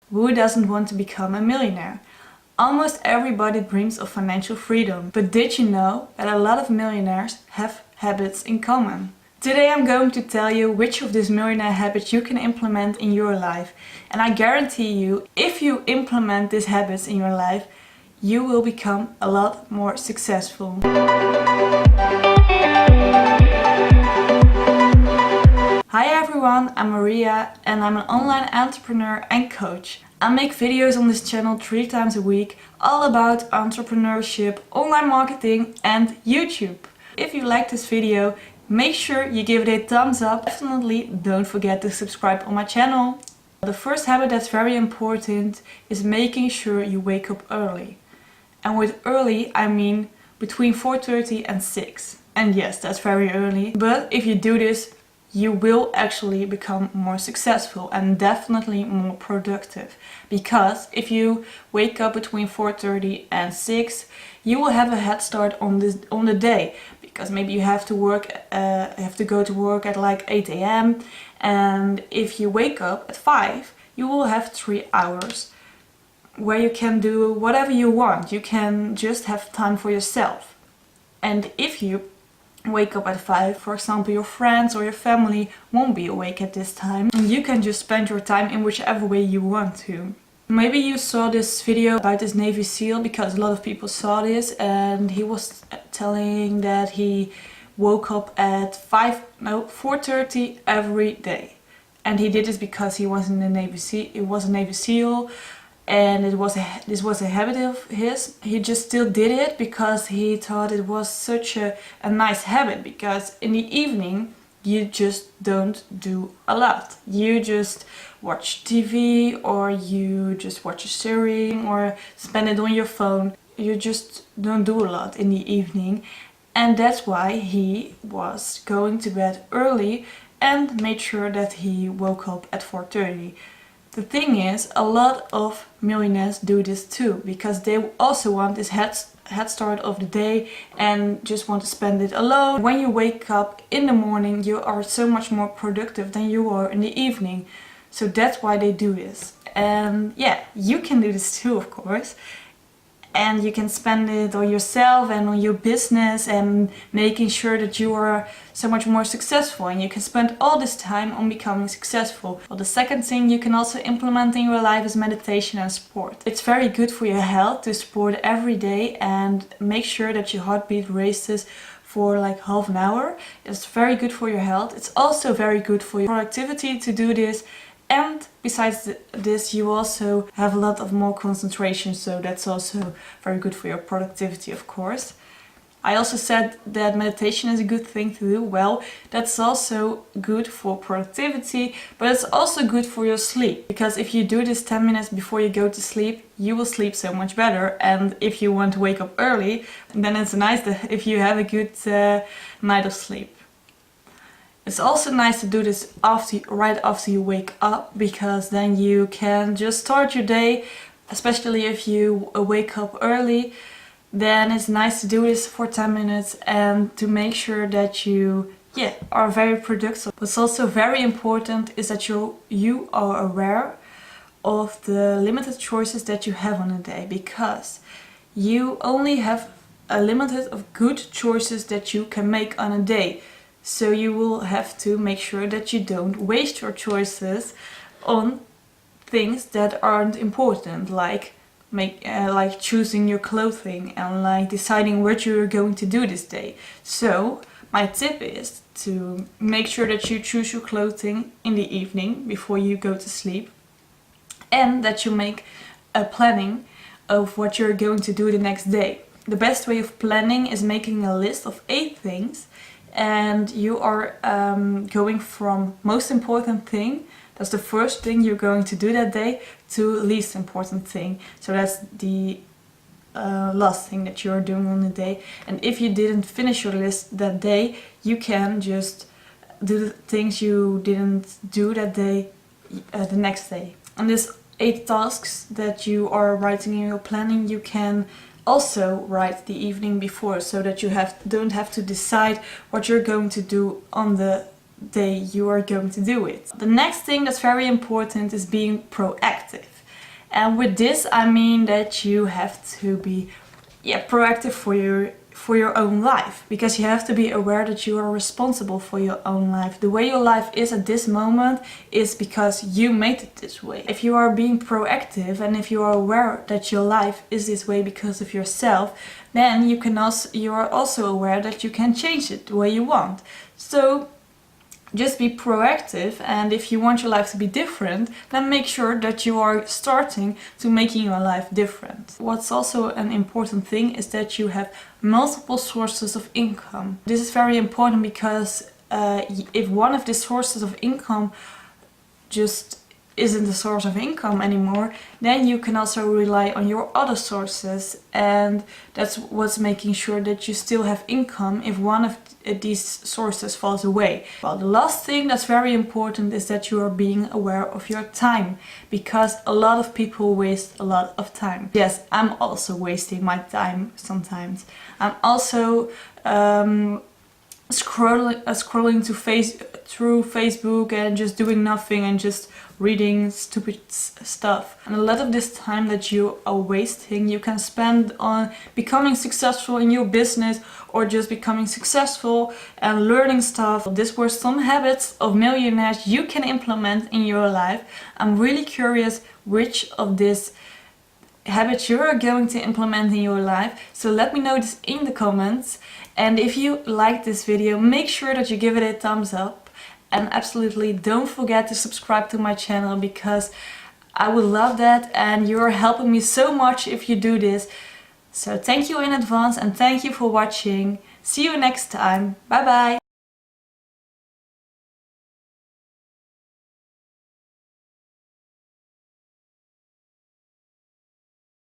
Who doesn't want to become a millionaire? Almost everybody dreams of financial freedom, but did you know that a lot of millionaires have habits in common? Today I'm going to tell you which of these millionaire habits you can implement in your life. And I guarantee you, if you implement these habits in your life, you will become a lot more successful. Hi everyone, I'm Maria and I'm an online entrepreneur and coach. I make videos on this channel 3 times a week, all about entrepreneurship, online marketing and YouTube. If you like this video, make sure you give it a thumbs up. Definitely don't forget to subscribe on my channel. The first habit that's very important is making sure you wake up early. And with early, I mean between 4:30 and 6. And yes, that's very early. But if you do this, you will actually become more successful and definitely more productive. Because if you wake up between 4:30 and 6, you will have a head start on the day. Because maybe you have to go to work at like 8 a.m. and if you wake up at 5, you will have 3 hours where you can do whatever you want. You can just have time for yourself. And if you wake up at 5, for example, your friends or your family won't be awake at this time, and you can just spend your time in whichever way you want to. Maybe you saw this video about this Navy SEAL, because a lot of people saw this, and he was telling that he woke up at 4:30 every day. And he did this because he was in the Navy SEAL. It was a Navy SEAL, and this was a habit of his. He just still did it because he thought it was such a nice habit, because in the evening you just don't do a lot. You just watch TV or you just watch a series or spend it on your phone. You just don't do a lot in the evening, and that's why he was going to bed early and made sure that he woke up at 4:30. The thing is, a lot of millionaires do this too, because they also want this head start of the day and just want to spend it alone. When you wake up in the morning, you are so much more productive than you are in the evening. So that's why they do this. And yeah, you can do this too, of course. And you can spend it on yourself and on your business and making sure that you are so much more successful, and you can spend all this time on becoming successful. Well, the second thing you can also implement in your life is meditation and sport. It's very good for your health to sport every day and make sure that your heartbeat races for like half an hour. It's very good for your health. It's also very good for your productivity to do this. And besides this, you also have a lot of more concentration, so that's also very good for your productivity, of course. I also said that meditation is a good thing to do. Well, that's also good for productivity, but it's also good for your sleep. Because if you do this 10 minutes before you go to sleep, you will sleep so much better. And if you want to wake up early, then it's nice if you have a good night of sleep. It's also nice to do this right after you wake up, because then you can just start your day, especially if you wake up early. Then it's nice to do this for 10 minutes and to make sure that you are very productive. What's also very important is that you are aware of the limited choices that you have on a day, because you only have a limited of good choices that you can make on a day. So you will have to make sure that you don't waste your choices on things that aren't important, like choosing your clothing and like deciding what you're going to do this day. So my tip is to make sure that you choose your clothing in the evening before you go to sleep, and that you make a planning of what you're going to do the next day. The best way of planning is making a list of 8 things, and you are going from most important thing, that's the first thing you're going to do that day, to least important thing. So that's the last thing that you're doing on the day. And if you didn't finish your list that day, you can just do the things you didn't do that day the next day. And this 8 tasks that you are writing in your planning, you can also write the evening before, so that you don't have to decide what you're going to do on the day you are going to do it. The next thing that's very important is being proactive. And with this I mean that you have to be proactive for your own life, because you have to be aware that you are responsible for your own life. The way your life is at this moment is because you made it this way. If you are being proactive and if you are aware that your life is this way because of yourself, then you are also aware that you can change it the way you want. So just be proactive, and if you want your life to be different, then make sure that you are starting to making your life different. What's also an important thing is that you have multiple sources of income. This is very important because if one of the sources of income just isn't a source of income anymore, then you can also rely on your other sources, and that's what's making sure that you still have income if one of these sources falls away. Well, the last thing that's very important is that you are being aware of your time, because a lot of people waste a lot of time. Yes, I'm also wasting my time sometimes. I'm also scrolling through Facebook and just doing nothing and just reading stupid stuff. And a lot of this time that you are wasting, you can spend on becoming successful in your business, or just becoming successful and learning stuff. These were some habits of millionaires you can implement in your life. I'm really curious which of these habits you are going to implement in your life, so let me know this in the comments. And if you like this video, make sure that you give it a thumbs up, and absolutely don't forget to subscribe to my channel, because I would love that and you're helping me so much if you do this. So thank you in advance, and thank you for watching. See you next time. Bye bye.